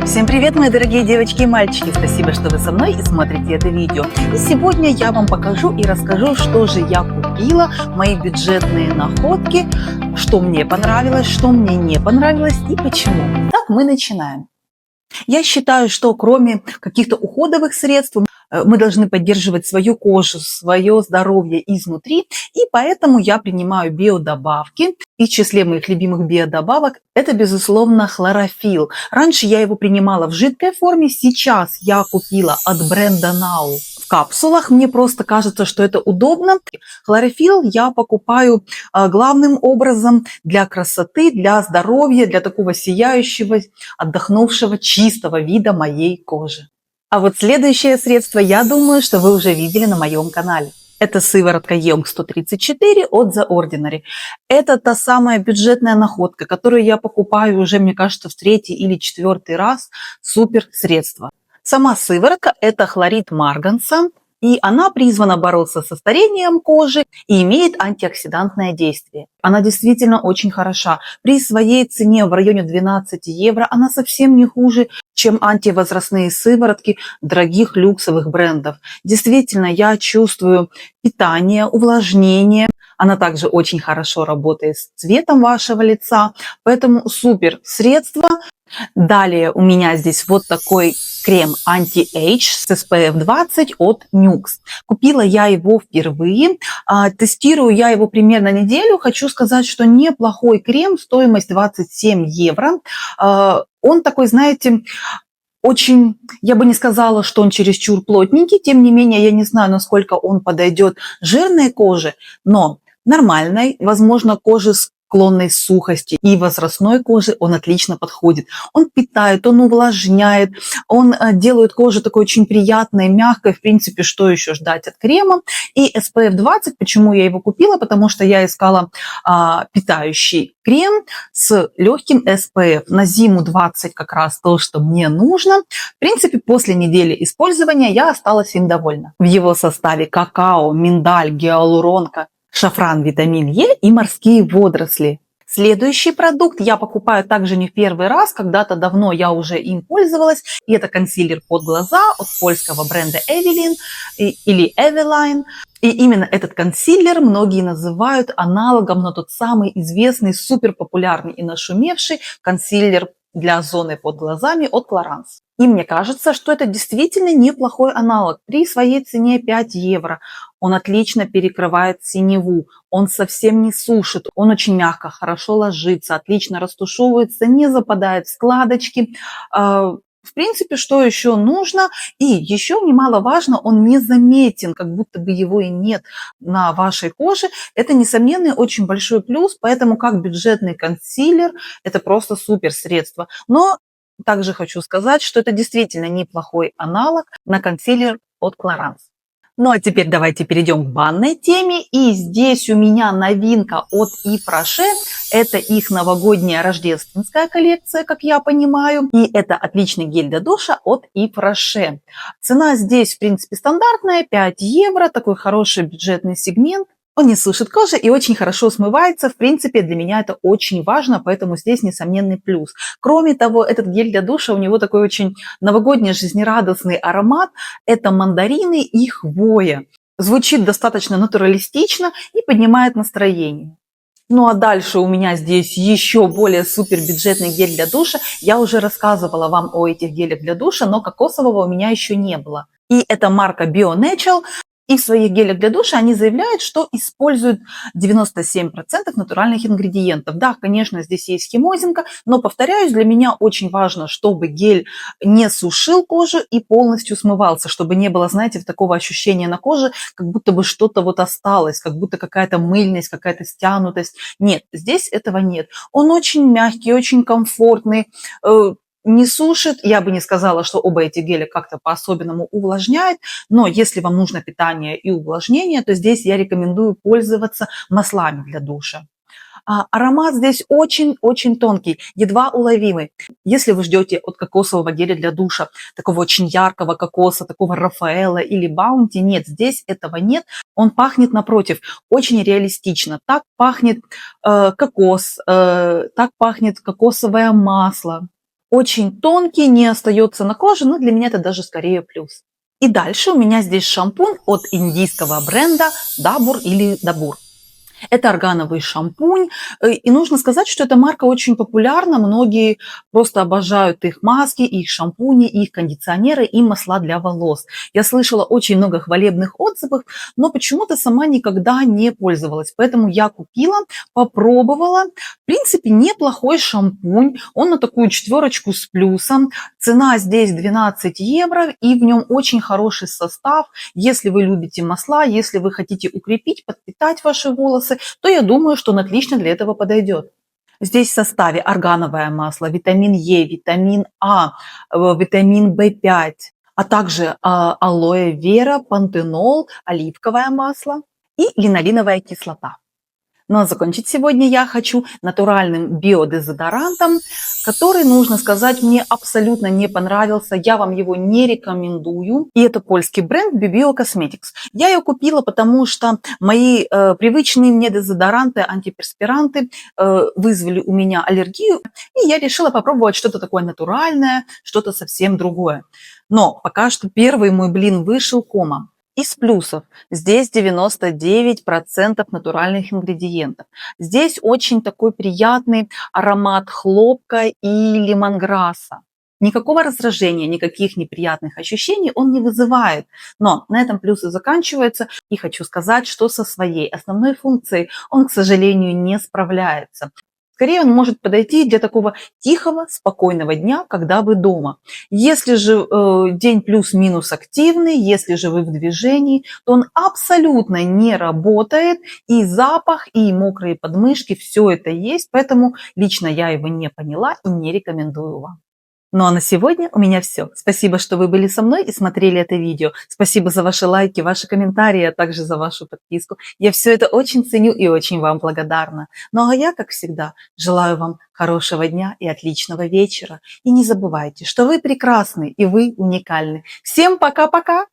Всем привет, мои дорогие девочки и мальчики! Спасибо, что вы со мной и смотрите это видео. И сегодня я вам покажу и расскажу, что же я купила, мои бюджетные находки, что мне понравилось, что мне не понравилось и почему. Так, мы начинаем. Я считаю, что кроме каких-то уходовых средств, мы должны поддерживать свою кожу, свое здоровье изнутри, и поэтому я принимаю биодобавки. И в числе моих любимых биодобавок это, безусловно, хлорофилл. Раньше я его принимала в жидкой форме, сейчас я купила от бренда Now в капсулах. Мне просто кажется, что это удобно. Хлорофилл я покупаю главным образом для красоты, для здоровья, для такого сияющего, отдохнувшего, чистого вида моей кожи. А вот следующее средство, я думаю, что вы уже видели на моем канале. Это сыворотка Young 134 от The Ordinary. Это та самая бюджетная находка, которую я покупаю уже, мне кажется, в третий или четвертый раз. Супер средство. Сама сыворотка – это хлорид марганца, и она призвана бороться со старением кожи и имеет антиоксидантное действие. Она действительно очень хороша. При своей цене в районе 12 евро она совсем не хуже, чем антивозрастные сыворотки дорогих люксовых брендов. Действительно, я чувствую питание, увлажнение. Она также очень хорошо работает с цветом вашего лица, поэтому супер средство. Далее у меня здесь вот такой крем Anti-Age с SPF 20 от Nuxe. Купила я его впервые, тестирую я его примерно неделю. Хочу сказать, что неплохой крем, стоимость 27 евро. Он такой, знаете, очень, я бы не сказала, что он чересчур плотненький, тем не менее, я не знаю, насколько он подойдет жирной коже, но нормальной, возможно, коже с склонной сухости и возрастной кожи он отлично подходит. Он питает, он увлажняет, он делает кожу такой очень приятной, мягкой. В принципе, что еще ждать от крема? И SPF 20, почему я его купила? Потому что я искала питающий крем с легким SPF. На зиму 20 как раз то, что мне нужно. В принципе, после недели использования я осталась им довольна. В его составе какао, миндаль, гиалуронка, шафран, витамин Е и морские водоросли. Следующий продукт я покупаю также не в первый раз, когда-то давно я уже им пользовалась. И это консилер под глаза от польского бренда Evelyn или Eveline. И именно этот консилер многие называют аналогом на тот самый известный, суперпопулярный и нашумевший консилер для зоны под глазами от Clarins. И мне кажется, что это действительно неплохой аналог. При своей цене 5 евро он отлично перекрывает синеву, он совсем не сушит, он очень мягко, хорошо ложится, отлично растушевывается, не западает в складочки. В принципе, что еще нужно? И еще немаловажно, он незаметен, как будто бы его и нет на вашей коже. Это, несомненно, очень большой плюс, поэтому как бюджетный консилер это просто супер средство. Но также хочу сказать, что это действительно неплохой аналог на консилер от Clarins. Ну а теперь давайте перейдем к банной теме. И здесь у меня новинка от Yves Rocher. Это их новогодняя рождественская коллекция, как я понимаю. И это отличный гель для душа от Yves Rocher. Цена здесь, в принципе, стандартная, 5 евро. Такой хороший бюджетный сегмент. Он не сушит кожу и очень хорошо смывается. В принципе, для меня это очень важно, поэтому здесь несомненный плюс. Кроме того, этот гель для душа, у него такой очень новогодний жизнерадостный аромат. Это мандарины и хвоя. Звучит достаточно натуралистично и поднимает настроение. Ну а дальше у меня здесь еще более супер бюджетный гель для душа. Я уже рассказывала вам о этих гелях для душа, но кокосового у меня еще не было. И это марка Bio Natural. И в своих гелях для душа они заявляют, что используют 97% натуральных ингредиентов. Да, конечно, здесь есть химозинка, но, повторяюсь, для меня очень важно, чтобы гель не сушил кожу и полностью смывался, чтобы не было, знаете, такого ощущения на коже, как будто бы что-то вот осталось, как будто какая-то мыльность, какая-то стянутость. Нет, здесь этого нет. Он очень мягкий, очень комфортный, не сушит, я бы не сказала, что оба эти геля как-то по-особенному увлажняют, но если вам нужно питание и увлажнение, то здесь я рекомендую пользоваться маслами для душа. Аромат здесь очень-очень тонкий, едва уловимый. Если вы ждете от кокосового геля для душа такого очень яркого кокоса, такого Рафаэлла или Баунти, нет, здесь этого нет. Он пахнет, напротив, очень реалистично. Так пахнет кокос, так пахнет кокосовое масло. очень тонкий, не остается на коже, но для меня это даже скорее плюс. И дальше у меня здесь шампунь от индийского бренда Dabur или Dabur. Это органовый шампунь. И нужно сказать, что эта марка очень популярна. Многие просто обожают их маски, их шампуни, их кондиционеры и масла для волос. Я слышала очень много хвалебных отзывов, но почему-то сама никогда не пользовалась. Поэтому я купила, попробовала. В принципе, неплохой шампунь. Он на такую 4 с плюсом. Цена здесь 12 евро, и в нем очень хороший состав. Если вы любите масла, если вы хотите укрепить, подпитать ваши волосы, то я думаю, что он отлично для этого подойдет. Здесь в составе органовое масло, витамин Е, витамин А, витамин В5, а также алоэ вера, пантенол, оливковое масло и линолиновая кислота. Ну а закончить сегодня я хочу натуральным биодезодорантом, который, нужно сказать, мне абсолютно не понравился. Я вам его не рекомендую. И это польский бренд Bibio Cosmetics. Я ее купила, потому что мои привычные мне дезодоранты, антиперспиранты вызвали у меня аллергию. И я решила попробовать что-то такое натуральное, что-то совсем другое. Но пока что первый мой блин вышел кома. Из плюсов. Здесь 99% натуральных ингредиентов. Здесь очень такой приятный аромат хлопка и лемонграсса. Никакого раздражения, никаких неприятных ощущений он не вызывает. Но на этом плюсы заканчиваются. И хочу сказать, что со своей основной функцией он, к сожалению, не справляется. Скорее он может подойти для такого тихого, спокойного дня, когда вы дома. Если же день плюс-минус активный, если же вы в движении, то он абсолютно не работает. И запах, и мокрые подмышки, все это есть. Поэтому лично я его не поняла и не рекомендую вам. Ну а на сегодня у меня все. Спасибо, что вы были со мной и смотрели это видео. Спасибо за ваши лайки, ваши комментарии, а также за вашу подписку. Я все это очень ценю и очень вам благодарна. Ну а я, как всегда, желаю вам хорошего дня и отличного вечера. И не забывайте, что вы прекрасны и вы уникальны. Всем пока-пока!